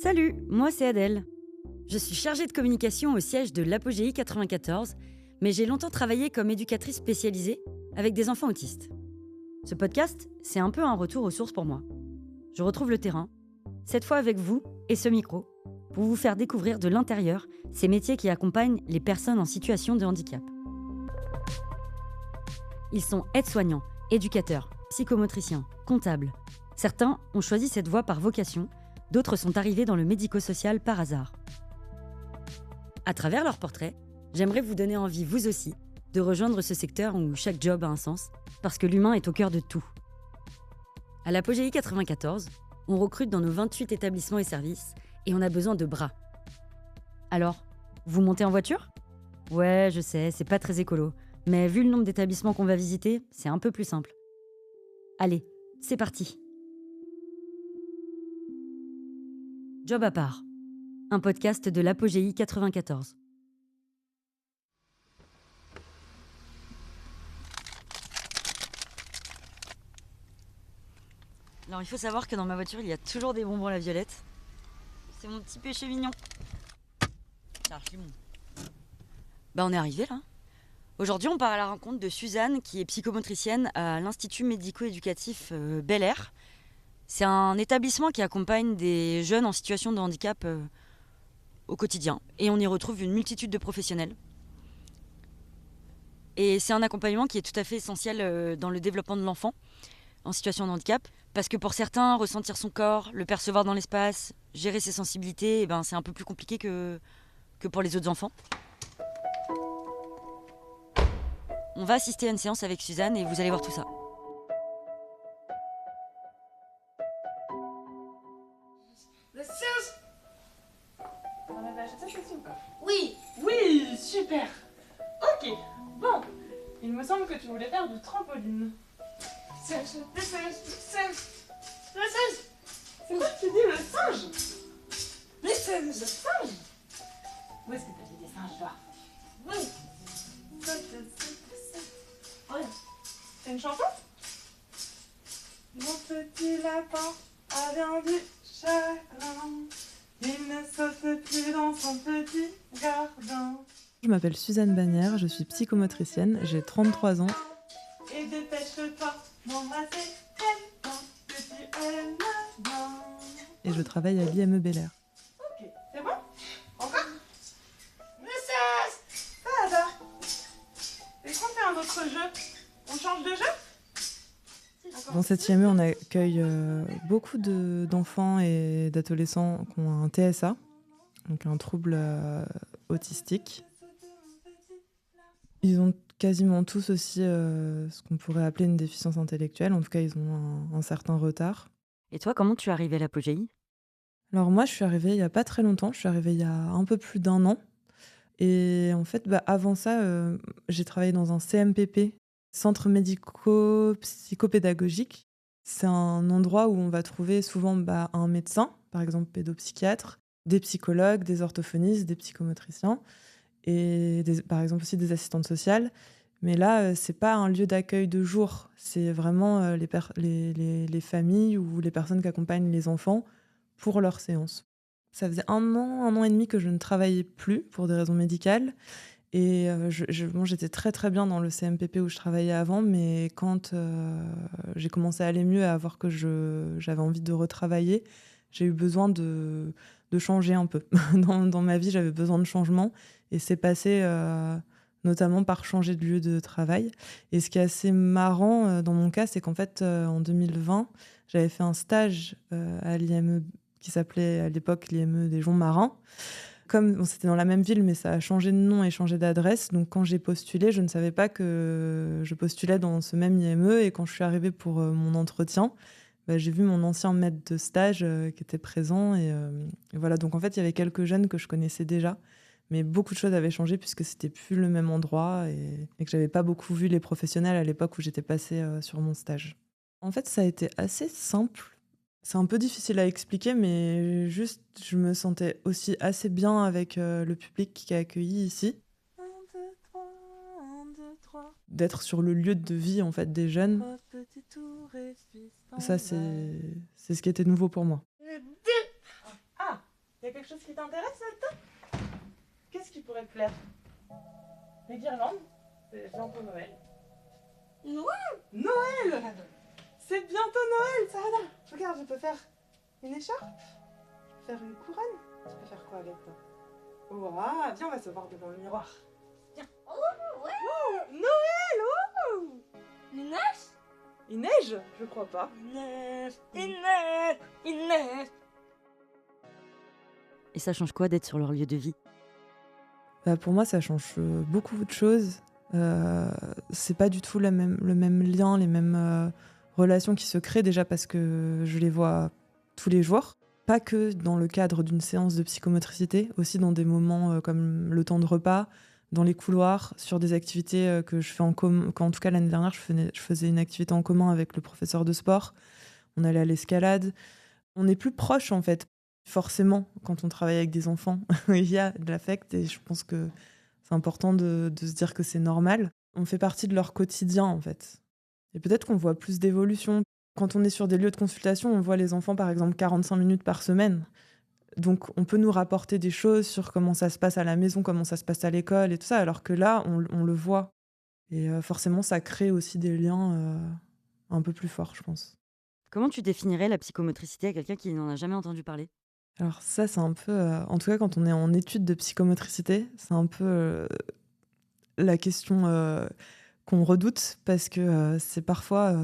Salut, moi c'est Adèle. Je suis chargée de communication au siège de l'Apogéi 94, mais j'ai longtemps travaillé comme éducatrice spécialisée avec des enfants autistes. Ce podcast, c'est un peu un retour aux sources pour moi. Je retrouve le terrain, cette fois avec vous et ce micro, pour vous faire découvrir de l'intérieur ces métiers qui accompagnent les personnes en situation de handicap. Ils sont aides-soignants, éducateurs, psychomotriciens, comptables. Certains ont choisi cette voie par vocation, d'autres sont arrivés dans le médico-social par hasard. À travers leurs portraits, j'aimerais vous donner envie, vous aussi, de rejoindre ce secteur où chaque job a un sens, parce que l'humain est au cœur de tout. À l'Apogéi 94, on recrute dans nos 28 établissements et services, et on a besoin de bras. Alors, vous montez en voiture ? Ouais, je sais, c'est pas très écolo, mais vu le nombre d'établissements qu'on va visiter, c'est un peu plus simple. Allez, c'est parti. Job à part, un podcast de l'Apogéi 94. Alors il faut savoir que dans ma voiture, il y a toujours des bonbons à la violette. C'est mon petit péché mignon. On est arrivé là. Aujourd'hui, on part à la rencontre de Suzanne, qui est psychomotricienne à l'Institut médico-éducatif Bel Air. C'est un établissement qui accompagne des jeunes en situation de handicap au quotidien. Et on y retrouve une multitude de professionnels. Et c'est un accompagnement qui est tout à fait essentiel dans le développement de l'enfant en situation de handicap. Parce que pour certains, ressentir son corps, le percevoir dans l'espace, gérer ses sensibilités, c'est un peu plus compliqué que pour les autres enfants. On va assister à une séance avec Suzanne et vous allez voir tout ça. La séance. On avait acheté ceci ou pas ? Oui. Oui, super. Ok, bon. Il me semble que tu voulais faire du trampoline. Singe, le singe, le singe. Le singe. C'est quoi que tu dis, le singe ? Le singe. Le singe. Où est-ce que t'as dit des singes, là ? Oui. Ouais. C'est une chanson ? Mon petit lapin a bien du chagrin. Il ne saute plus dans son petit jardin. Je m'appelle Suzanne Bagnères, je suis psychomotricienne, j'ai 33 ans. Et dépêche-toi d'embrasser quelqu'un que tu aimes bien. Et je travaille à l'IME Bel Air. Ok, c'est bon ? Encore ? Message ! Ça va. Est-ce qu'on fait un autre jeu ? On change de jeu ? Dans cette IME, on accueille beaucoup d'enfants et d'adolescents qui ont un TSA, donc un trouble autistique. Ils ont quasiment tous aussi ce qu'on pourrait appeler une déficience intellectuelle. En tout cas, ils ont un certain retard. Et toi, comment tu es arrivée à l'Apogéi ? Alors moi, je suis arrivée il n'y a pas très longtemps. Je suis arrivée il y a un peu plus d'1 an. Et en fait, avant ça, j'ai travaillé dans un CMPP, Centre médico-psychopédagogique. C'est un endroit où on va trouver souvent un médecin, par exemple pédopsychiatre, des psychologues, des orthophonistes, des psychomotriciens, et par exemple aussi des assistantes sociales. Mais là, c'est pas un lieu d'accueil de jour, c'est vraiment les familles ou les personnes qui accompagnent les enfants pour leurs séances. Ça faisait 1 an et demi que je ne travaillais plus pour des raisons médicales. Et j'étais très très bien dans le CMPP où je travaillais avant, mais quand j'ai commencé à aller mieux, à voir que j'avais envie de retravailler, j'ai eu besoin de changer un peu. Dans ma vie, j'avais besoin de changement, et c'est passé notamment par changer de lieu de travail. Et ce qui est assez marrant dans mon cas, c'est qu'en fait, en 2020, j'avais fait un stage à l'IME qui s'appelait à l'époque l'IME des Joncs Marins. Comme c'était dans la même ville, mais ça a changé de nom et changé d'adresse. Donc quand j'ai postulé, je ne savais pas que je postulais dans ce même IME. Et quand je suis arrivée pour mon entretien, j'ai vu mon ancien maître de stage qui était présent. Et voilà, donc en fait, il y avait quelques jeunes que je connaissais déjà. Mais beaucoup de choses avaient changé puisque c'était plus le même endroit et que j'avais pas beaucoup vu les professionnels à l'époque où j'étais passée sur mon stage. En fait, ça a été assez simple. C'est un peu difficile à expliquer, mais juste, je me sentais aussi assez bien avec le public qui a accueilli ici. 1, 2, 3, 1, 2, 3. D'être sur le lieu de vie en fait des jeunes, Petit tour et suis ça c'est ce qui était nouveau pour moi. 2. Ah, a quelque chose qui t'intéresse là-dedans? Qu'est-ce qui pourrait te plaire? Les guirlandes? C'est bientôt Noël. Noël! C'est bientôt Noël, Saada! Regarde, je peux faire une écharpe, faire une couronne. Tu peux faire quoi avec toi? Ouah, viens, on va se voir devant le miroir. Viens. Oh, ouais. Oh, Noël! Oh! Il neige? Il neige? Je crois pas. Il neige. Et ça change quoi d'être sur leur lieu de vie? Pour moi, ça change beaucoup de choses. C'est pas du tout le même lien, les mêmes relations qui se créent, déjà parce que je les vois tous les jours. Pas que dans le cadre d'une séance de psychomotricité, aussi dans des moments comme le temps de repas, dans les couloirs, sur des activités que je fais en commun. En tout cas, l'année dernière, je faisais une activité en commun avec le professeur de sport. On allait à l'escalade. On est plus proche, en fait. Forcément, quand on travaille avec des enfants, il y a de l'affect et je pense que c'est important de se dire que c'est normal. On fait partie de leur quotidien, en fait. Et peut-être qu'on voit plus d'évolution. Quand on est sur des lieux de consultation, on voit les enfants, par exemple, 45 minutes par semaine. Donc, on peut nous rapporter des choses sur comment ça se passe à la maison, comment ça se passe à l'école et tout ça, alors que là, on le voit. Et forcément, ça crée aussi des liens un peu plus forts, je pense. Comment tu définirais la psychomotricité à quelqu'un qui n'en a jamais entendu parler? Alors ça, c'est un peu... en tout cas, quand on est en étude de psychomotricité, c'est un peu la question qu'on redoute, parce que c'est parfois...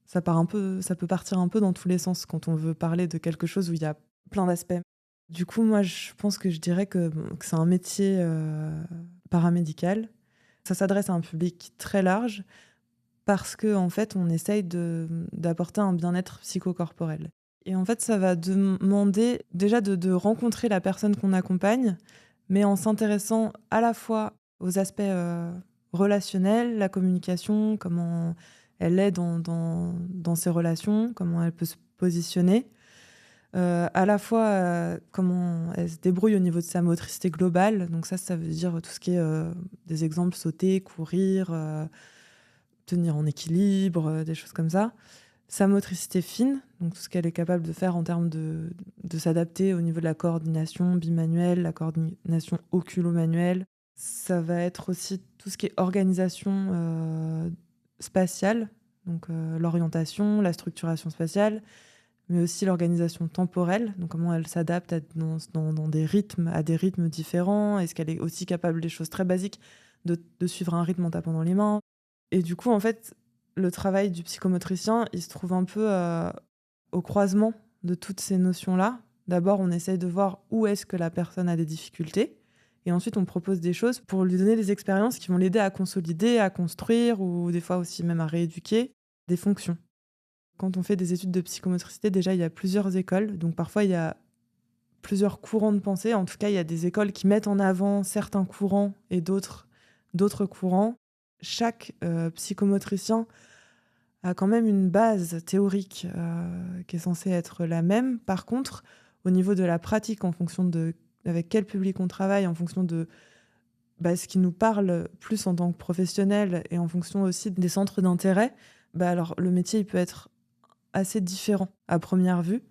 ça peut partir un peu dans tous les sens quand on veut parler de quelque chose où il y a plein d'aspects. Du coup, moi, je pense que je dirais que c'est un métier paramédical. Ça s'adresse à un public très large parce qu'en fait, on essaye d'apporter un bien-être psychocorporel. Et en fait, ça va demander déjà de rencontrer la personne qu'on accompagne, mais en s'intéressant à la fois aux aspects relationnels, la communication, comment elle est dans ses relations, comment elle peut se positionner, à la fois comment elle se débrouille au niveau de sa motricité globale. Donc ça veut dire tout ce qui est des exemples, sauter, courir, tenir en équilibre, des choses comme ça. Sa motricité fine, donc tout ce qu'elle est capable de faire en termes de s'adapter au niveau de la coordination bimanuelle, la coordination oculo-manuelle. Ça va être aussi tout ce qui est organisation spatiale, donc l'orientation, la structuration spatiale, mais aussi l'organisation temporelle, donc comment elle s'adapte dans des rythmes, à des rythmes différents. Est-ce qu'elle est aussi capable des choses très basiques, de suivre un rythme en tapant dans les mains. Et du coup, en fait, le travail du psychomotricien, il se trouve un peu au croisement de toutes ces notions-là. D'abord, on essaye de voir où est-ce que la personne a des difficultés. Et ensuite, on propose des choses pour lui donner des expériences qui vont l'aider à consolider, à construire, ou des fois aussi même à rééduquer des fonctions. Quand on fait des études de psychomotricité, déjà, il y a plusieurs écoles. Donc parfois, il y a plusieurs courants de pensée. En tout cas, il y a des écoles qui mettent en avant certains courants et d'autres courants. Chaque psychomotricien a quand même une base théorique qui est censée être la même. Par contre, au niveau de la pratique, en fonction de avec quel public on travaille, en fonction de ce qui nous parle plus en tant que professionnel et en fonction aussi des centres d'intérêt, alors le métier il peut être assez différent à première vue.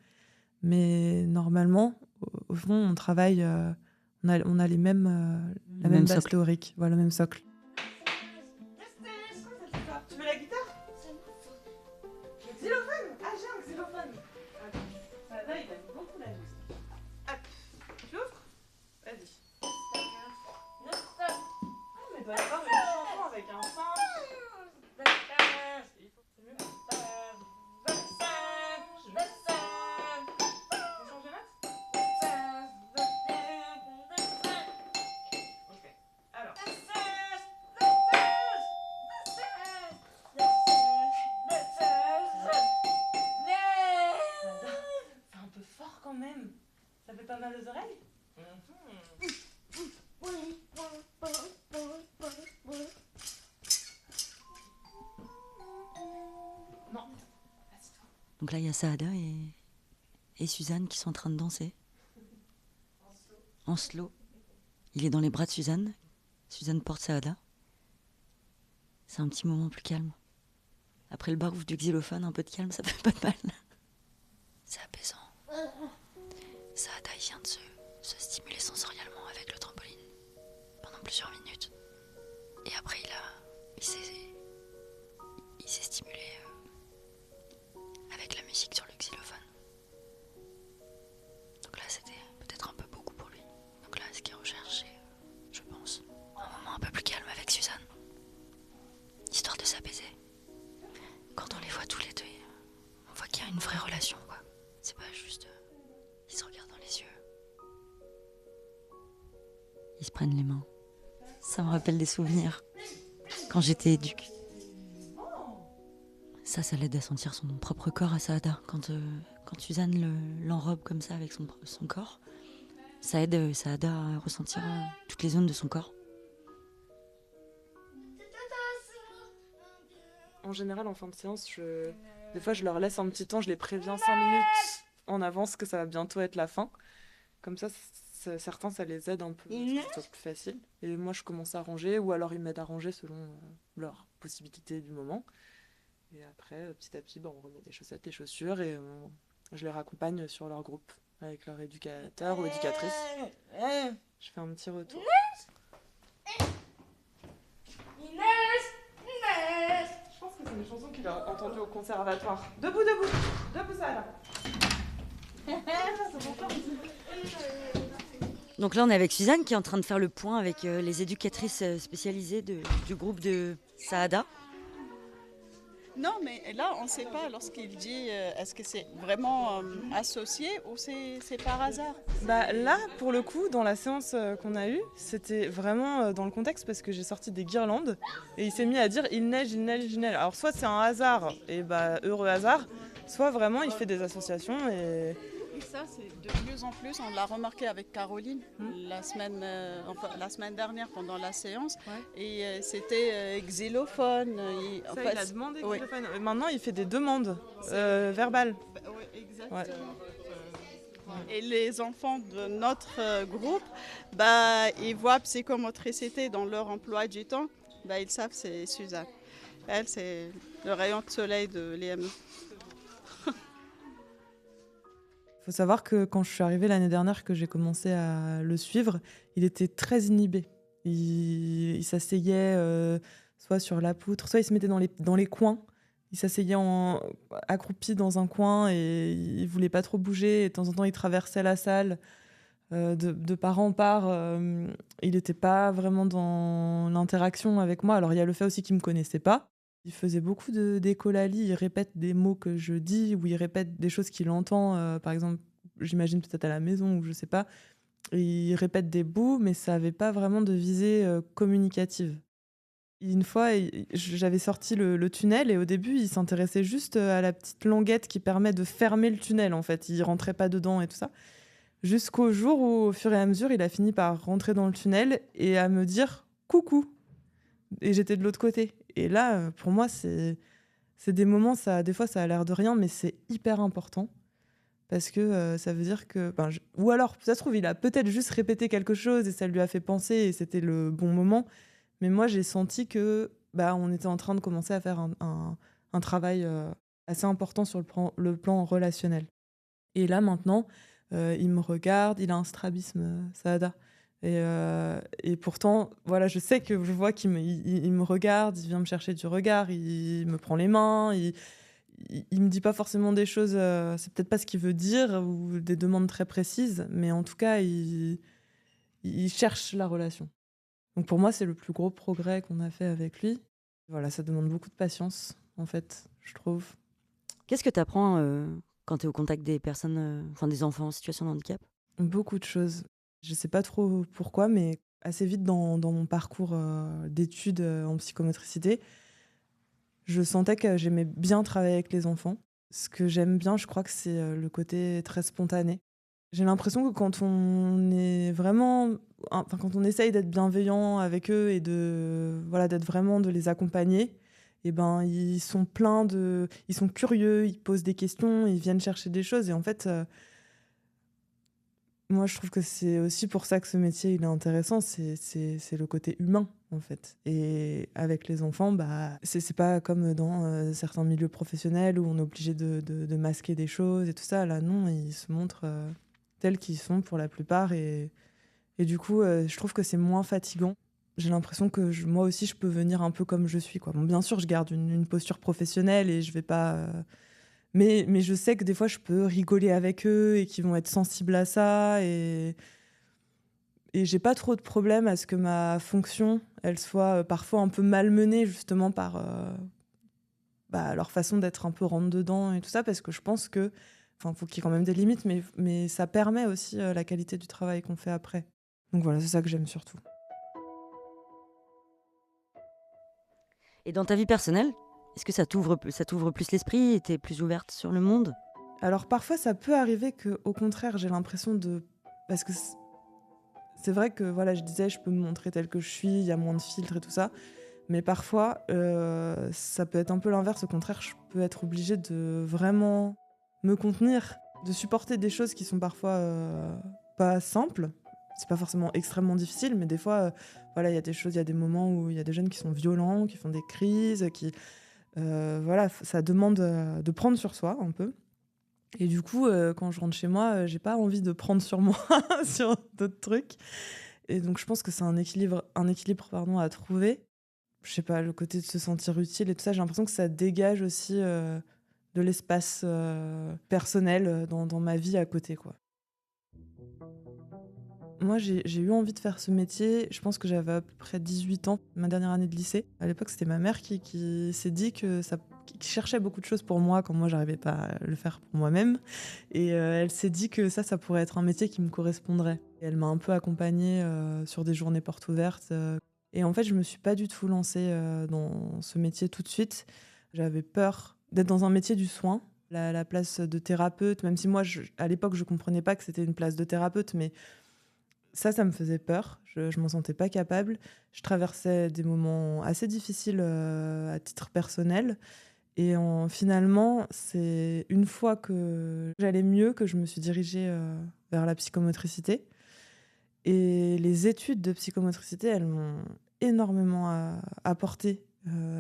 Mais normalement, au fond, on travaille, on a les mêmes, la même base théorique, voilà, le même socle. Tu veux la guitare? Le xylophone? Ah, j'ai un xylophone. Ça va, il aime beaucoup la musique. Hop, tu ouvres? Vas-y. Ah, mais il doit y avoir une chanson avec un singe. Ça fait pas mal aux oreilles? Non. Donc là, il y a Saada et Suzanne qui sont en train de danser. En slow. Il est dans les bras de Suzanne. Suzanne porte Saada. C'est un petit moment plus calme. Après le barouf du xylophone, un peu de calme, ça fait pas de mal. C'est apaisant. Saada, il vient de se se stimuler sensoriellement avec le trampoline pendant plusieurs minutes. Et après, il s'est stimulé avec la musique sur le xylophone. Donc là, c'était peut-être un peu beaucoup pour lui. Donc là, ce qu'il recherchait, je pense, un moment un peu plus calme avec Suzanne, histoire de s'apaiser. Quand on les voit tous les deux, on voit qu'il y a une vraie relation, quoi. C'est pas juste ils se regardent dans les yeux. Ils se prennent les mains. Ça me rappelle des souvenirs quand j'étais éduque. Ça l'aide à sentir son propre corps à Saada. Quand Suzanne l'enrobe comme ça avec son corps, ça aide Saada à ressentir toutes les zones de son corps. En général, en fin de séance, des fois, je leur laisse un petit temps, je les préviens 5 minutes en avance que ça va bientôt être la fin. Comme ça, certains, ça les aide un peu, que ce soit plus facile. Et moi, je commence à ranger, ou alors ils m'aident à ranger selon leurs possibilités du moment. Et après, petit à petit, on remet les chaussettes, les chaussures, et je les raccompagne sur leur groupe, avec leur éducateur ou éducatrice. Je fais un petit retour. Je pense que c'est des chansons qu'il a entendues au conservatoire. Debout, ça là. Donc là, on est avec Suzanne qui est en train de faire le point avec les éducatrices spécialisées du groupe de Saada. Non, mais là, on ne sait pas lorsqu'il dit est-ce que c'est vraiment associé ou c'est par hasard. Là, pour le coup, dans la séance qu'on a eue, c'était vraiment dans le contexte parce que j'ai sorti des guirlandes et il s'est mis à dire il neige, il neige, il neige. Alors soit c'est un hasard et heureux hasard, soit vraiment il fait des associations et ça, c'est de plus en plus, on l'a remarqué avec Caroline la semaine dernière pendant la séance. Ouais. Et c'était xylophone. Il a demandé xylophone. Oui. Maintenant, il fait des demandes verbales. Oui, exact. Ouais. Et les enfants de notre groupe, ils voient psychomotricité dans leur emploi du temps. Ils savent que c'est Suzanne. Elle, c'est le rayon de soleil de l'EME. Il faut savoir que quand je suis arrivée l'année dernière, que j'ai commencé à le suivre, il était très inhibé. Il s'asseyait soit sur la poutre, soit il se mettait dans les coins. Il s'asseyait accroupi dans un coin et il voulait pas trop bouger. Et de temps en temps, il traversait la salle de part en part. Il n'était pas vraiment dans l'interaction avec moi. Alors, il y a le fait aussi qu'il me connaissait pas. Il faisait beaucoup d'écolalie, il répète des mots que je dis, ou il répète des choses qu'il entend, par exemple, j'imagine peut-être à la maison, ou je sais pas. Il répète des bouts, mais ça n'avait pas vraiment de visée communicative. Une fois, j'avais sorti le tunnel, et au début, il s'intéressait juste à la petite languette qui permet de fermer le tunnel, en fait. Il rentrait pas dedans et tout ça. Jusqu'au jour où, au fur et à mesure, il a fini par rentrer dans le tunnel et à me dire « coucou ». Et j'étais de l'autre côté. Et là, pour moi, c'est des moments, des fois, ça a l'air de rien, mais c'est hyper important. Parce que ça veut dire que... ou alors, ça se trouve, il a peut-être juste répété quelque chose et ça lui a fait penser et c'était le bon moment. Mais moi, j'ai senti que on était en train de commencer à faire un travail assez important sur le plan relationnel. Et là, maintenant, il me regarde, il a un strabisme, Saada. Et pourtant, voilà, je sais que je vois qu'il me regarde, il vient me chercher du regard, il me prend les mains, il me dit pas forcément des choses, c'est peut-être pas ce qu'il veut dire ou des demandes très précises, mais en tout cas, il cherche la relation. Donc pour moi, c'est le plus gros progrès qu'on a fait avec lui. Voilà, ça demande beaucoup de patience, en fait, je trouve. Qu'est-ce que tu apprends quand tu es au contact des personnes, des enfants en situation de handicap ? Beaucoup de choses. Je sais pas trop pourquoi, mais assez vite dans mon parcours d'études en psychomotricité, je sentais que j'aimais bien travailler avec les enfants. Ce que j'aime bien, je crois que c'est le côté très spontané. J'ai l'impression que quand on est vraiment, quand on essaye d'être bienveillant avec eux et d'être vraiment de les accompagner, ils sont ils sont curieux, ils posent des questions, ils viennent chercher des choses et en fait. Moi, je trouve que c'est aussi pour ça que ce métier il est intéressant, c'est le côté humain, en fait. Et avec les enfants, c'est pas comme dans certains milieux professionnels où on est obligé de masquer des choses et tout ça. Là, non, ils se montrent tels qu'ils sont pour la plupart. Et du coup, je trouve que c'est moins fatigant. J'ai l'impression que moi aussi, je peux venir un peu comme je suis, quoi. Bon, bien sûr, je garde une posture professionnelle et je vais pas... Mais je sais que des fois, je peux rigoler avec eux et qu'ils vont être sensibles à ça. Et j'ai pas trop de problème à ce que ma fonction, elle soit parfois un peu malmenée, justement, par leur façon d'être un peu rentre-dedans et tout ça, parce que je pense que... Enfin, faut qu'il y ait quand même des limites, mais ça permet aussi la qualité du travail qu'on fait après. Donc voilà, c'est ça que j'aime surtout. Et dans ta vie personnelle, est-ce que ça t'ouvre plus l'esprit et t'es plus ouverte sur le monde ? Alors parfois, ça peut arriver qu'au contraire, j'ai l'impression de... Parce que c'est vrai que, voilà, je disais, je peux me montrer telle que je suis, il y a moins de filtres et tout ça. Mais parfois, ça peut être un peu l'inverse. Au contraire, je peux être obligée de vraiment me contenir, de supporter des choses qui sont parfois pas simples. C'est pas forcément extrêmement difficile, mais des fois, voilà, il y a des choses, il y a des moments où il y a des jeunes qui sont violents, qui font des crises, qui... voilà, ça demande de prendre sur soi un peu. Et du coup, quand je rentre chez moi, j'ai pas envie de prendre sur moi sur d'autres trucs. Et donc, je pense que c'est un équilibre à trouver. Je sais pas, le côté de se sentir utile et tout ça, j'ai l'impression que ça dégage aussi de l'espace personnel dans ma vie à côté, quoi. Moi, j'ai eu envie de faire ce métier, je pense que j'avais à peu près 18 ans, ma dernière année de lycée. À l'époque, c'était ma mère qui s'est dit qui cherchait beaucoup de choses pour moi quand moi, j'arrivais pas à le faire pour moi-même. Et elle s'est dit que ça pourrait être un métier qui me correspondrait. Et elle m'a un peu accompagnée sur des journées portes ouvertes. Et en fait, je me suis pas du tout lancée dans ce métier tout de suite. J'avais peur d'être dans un métier du soin, la place de thérapeute, même si moi, à l'époque, je comprenais pas que c'était une place de thérapeute, mais ça me faisait peur. Je m'en sentais pas capable. Je traversais des moments assez difficiles à titre personnel. Et finalement, c'est une fois que j'allais mieux que je me suis dirigée vers la psychomotricité. Et les études de psychomotricité, elles m'ont énormément apporté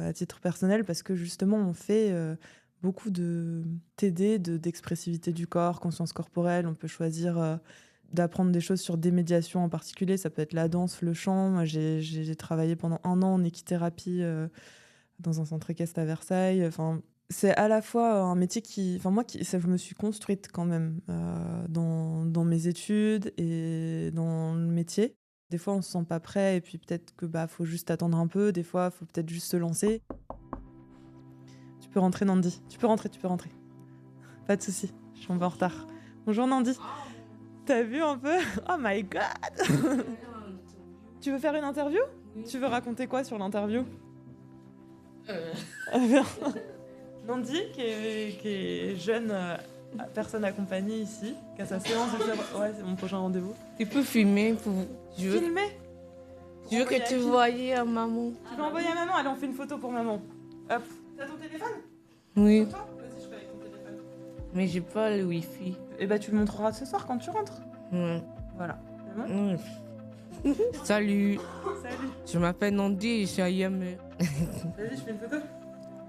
à titre personnel parce que justement, on fait beaucoup de TD, d'expressivité du corps, conscience corporelle. On peut choisir d'apprendre des choses sur des médiations en particulier. Ça peut être la danse, le chant. Moi, j'ai travaillé pendant 1 an en équithérapie dans un centre équestre à Versailles. Enfin, c'est à la fois un métier je me suis construite quand même dans mes études et dans le métier. Des fois, on se sent pas prêt et puis peut-être que faut juste attendre un peu. Des fois, faut peut-être juste se lancer. Tu peux rentrer, Nandi. Tu peux rentrer. Pas de souci. Je suis un peu en retard. Bonjour, Nandi. T'as vu un peu? Oh my god. Tu veux faire une interview? Tu veux raconter quoi sur l'interview? Nandi, qui est jeune personne accompagnée ici, qui a sa séance de... Ouais, c'est mon prochain rendez-vous. Tu peux filmer pour... Filmer? Je veux que tu voyes à maman. Tu peux envoyer à maman? Allez, on fait une photo pour maman. Hop. T'as ton téléphone? Oui. Vas-y, je fais avec ton téléphone. Mais j'ai pas le wifi. Et tu le montreras ce soir quand tu rentres. Ouais. Voilà. C'est bon? Ouais. Salut. Salut. Je m'appelle Nandi et je suis à Yammer. Vas-y, je fais une photo.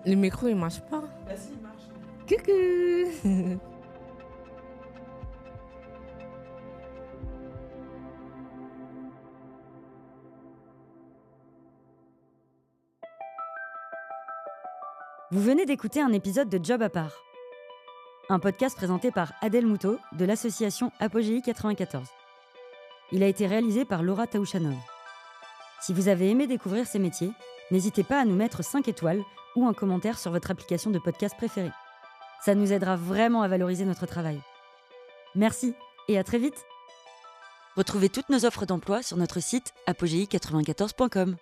Le micro, il marche pas. Si, il marche. Coucou. Vous venez d'écouter un épisode de Job à part, un podcast présenté par Adèle Moutot de l'association Apogéi 94. Il a été réalisé par Laura Taouchanov. Si vous avez aimé découvrir ces métiers, n'hésitez pas à nous mettre 5 étoiles ou un commentaire sur votre application de podcast préférée. Ça nous aidera vraiment à valoriser notre travail. Merci et à très vite. Retrouvez toutes nos offres d'emploi sur notre site apogei94.com.